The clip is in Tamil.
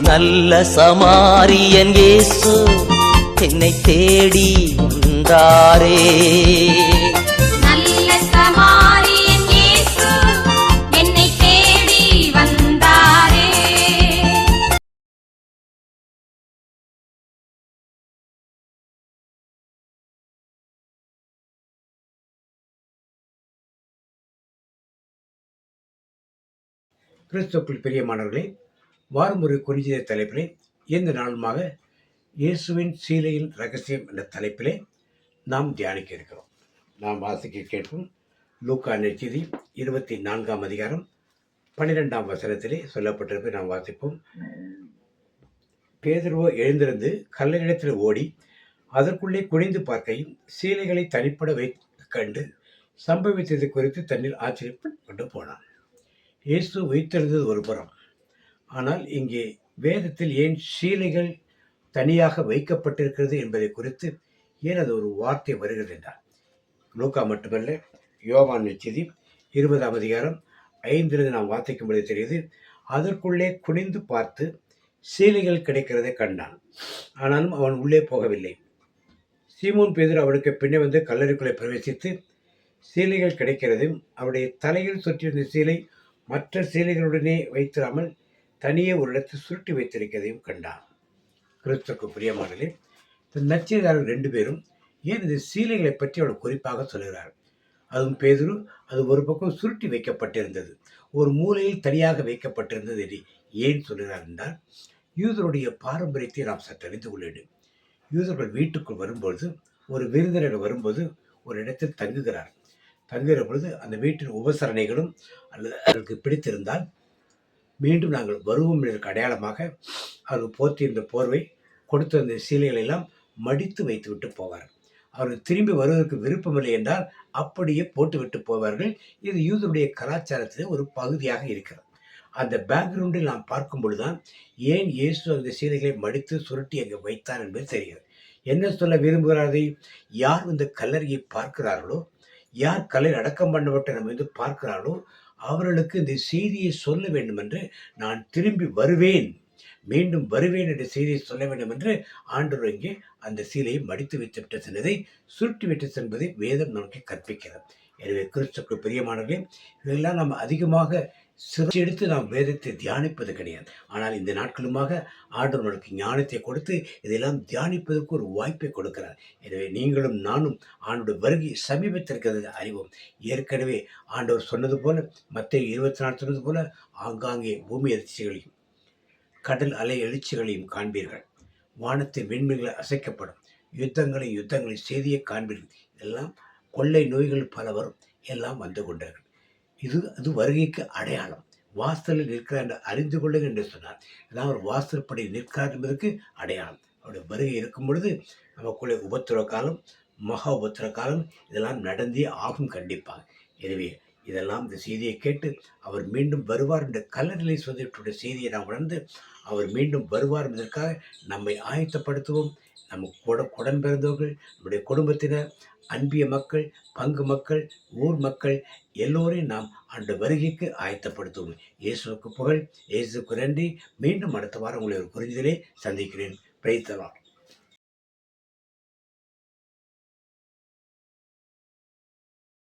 நல்ல சமாரியன் இயேசு என்னை தேடி வந்தாரே. நல்ல சமாரியன் இயேசு என்னை தேடி வந்தாரே. கிறிஸ்துவுக்குள் பிரியமானவர்களே, வாரம் ஒரு குறிஞ்சிய தலைப்பிலே இந்த நாளுமாக இயேசுவின் சீலையின் ரகசியம் என்ற தலைப்பிலே நாம் தியானிக்க இருக்கிறோம். நாம் வாசிக்க கேட்போம். லூக்கா நற்செய்தி 24ஆம் அதிகாரம் 12ஆம் வசனத்திலே சொல்லப்பட்டிருப்பதை நாம் வாசிப்போம். பேதுருவோ எழுந்திருந்து கல்லறையிடத்தில் ஓடி அதற்குள்ளே குனிந்து பார்க்கையும் சீலைகளை தனிப்பட கண்டு சம்பவித்தது குறித்து தன்னில் ஆச்சரியப்பட்டு போனான். இயேசு உயிர்த்தெழுந்தது ஒரு புறம், ஆனால் இங்கே வேதத்தில் ஏன் சீலைகள் தனியாக வைக்கப்பட்டிருக்கிறது என்பதை குறித்து ஏன் அது ஒரு வார்த்தை வருகிறது என்றார். லூக்கா மட்டுமல்ல, யோவான் நற்செய்தி 20ஆம் அதிகாரம் 5 நாம் வாசிக்கும்போது தெரியுது. அதற்குள்ளே குனிந்து பார்த்து சீலைகள் கிடைக்கிறதை கண்டான், ஆனாலும் அவன் உள்ளே போகவில்லை. சீமோன் பேதுரு அவனுக்கு பின்னே வந்து கல்லறைக்குள்ளே பிரவேசித்து சீலைகள் கிடைக்கிறதையும் அவருடைய தலையில் சுற்றியிருந்த சீலை மற்ற சீலைகளுடனே வைத்திராமல் தனியே ஒரு இடத்தில் சுருட்டி வைத்திருக்கிறதையும் கண்டான். கிறிஸ்துவுக்கு பிரியமானதே, நற்செய்தியாளர் 2 பேரும் ஏன் இந்த சீலைகளை பற்றி அவள் குறிப்பாக சொல்கிறார். அதுவும் பேதுரு அது ஒரு பக்கம் சுருட்டி வைக்கப்பட்டிருந்தது, ஒரு மூலையில் தனியாக வைக்கப்பட்டிருந்தது என்று ஏன் சொல்கிறார் என்றால், யூதருடைய பாரம்பரியத்தை நாம் சற்று அறிந்து கொள்ள வேண்டும். யூதர்கள் வீட்டுக்குள் வரும்பொழுது, ஒரு விருந்தினர் வரும்போது ஒரு இடத்தில் தங்குகிறார். தங்குகிற பொழுது அந்த வீட்டின் உபசரணைகளும் அல்லது அவர்களுக்கு பிடித்திருந்தால் மீண்டும் நாங்கள் வருவோம் இதற்கு அடையாளமாக அவர்கள் போர்த்தியிருந்த போர்வை கொடுத்திருந்த சீலைகளை எல்லாம் மடித்து வைத்து விட்டு போவார்கள். அவர்கள் திரும்பி வருவதற்கு விருப்பமில்லை என்றால் அப்படியே போட்டுவிட்டு போவார்கள். இது யூதருடைய கலாச்சாரத்தில் ஒரு பகுதியாக இருக்கிறது. அந்த பேக்ரவுண்டில் நாம் பார்க்கும் பொழுதுதான் ஏன் இயேசு அந்த சீலைகளை மடித்து சுருட்டி அங்கே வைத்தார் என்பது தெரிகிறது. என்ன சொல்ல விரும்புகிறார்கள்? யார் இந்த கல்லறையை பார்க்கிறார்களோ, யார் கல்லறை அடக்கம் பண்ணப்பட்ட நம்ம வந்து பார்க்கிறார்களோ, அவர்களுக்கு இந்த செய்தியை சொல்ல வேண்டும் என்று, நான் திரும்பி வருவேன், மீண்டும் வருவேன் என்ற செய்தியை சொல்ல வேண்டும் என்று ஆண்டவர் இங்கே அந்த சீலையை மடித்து வைத்துவிட்டு சென்றதை சுருட்டி விட்டு சென்பதை வேதம் நமக்கு கற்பிக்கிறது. எனவே கிறிஸ்துவுக்கு பிரியமானவர்களே, இதெல்லாம் நாம் அதிகமாக சிறச்சி எடுத்து நாம் வேதத்தை தியானிப்பது கிடையாது. ஆனால் இந்த நாட்களுமாக ஆண்டவர் நமக்கு ஞானத்தை கொடுத்து இதெல்லாம் தியானிப்பதற்கு ஒரு வாய்ப்பை கொடுக்கிறார். எனவே நீங்களும் நானும் ஆண்டோட வருகை சமீபத்திருக்கிறது அறிவோம். ஏற்கனவே ஆண்டவர் சொன்னது போல, மத்தேயு 24 சொன்னது போல, ஆங்காங்கே பூமி அதிர்ச்சிகளையும் கடல் அலை எழுச்சிகளையும் காண்பீர்கள், வானத்தின் விண்மீன்கள் அசைக்கப்படும், யுத்தங்களை செய்தியை காண்பீர்கள். எல்லாம் கொள்ளை நோய்கள் பல வரும், எல்லாம் வந்து கொண்டார்கள். அது வருகைக்கு அடையாளம். வாசலில் நிற்கிறார் என்று அறிந்து கொள்ளுங்கள் என்று சொன்னார். அதான் ஒரு வாசல்படி நிற்கிறார் என்பதற்கு அடையாளம். அவருடைய வருகை இருக்கும் பொழுது நமக்குள்ளே உபத்திர காலம், மகா உபத்திர காலம் இதெல்லாம் நடந்தே ஆகும் கண்டிப்பாக. எனவே இதெல்லாம் இந்த செய்தியை கேட்டு அவர் மீண்டும் வருவார் என்ற கல்லறையை சொல்லிட்டுடைய செய்தியை நாம் உணர்ந்து அவர் மீண்டும் வருவார் என்பதற்காக நம்மை ஆயத்தப்படுத்துவோம். நம்ம குடன் பிறந்தவர்கள், நம்முடைய குடும்பத்தினர், அன்பிய மக்கள், பங்கு மக்கள், ஊர் மக்கள் எல்லோரையும் நாம் அந்த வருகைக்கு ஆயத்தப்படுத்துவோம். இயேசுவுக்கு புகழ், இயேசுக்கு நன்றி. மீண்டும் அடுத்த வாரம் உங்களை ஒரு குறிஞ்சிலே சந்திக்கிறேன். Praise the Lord.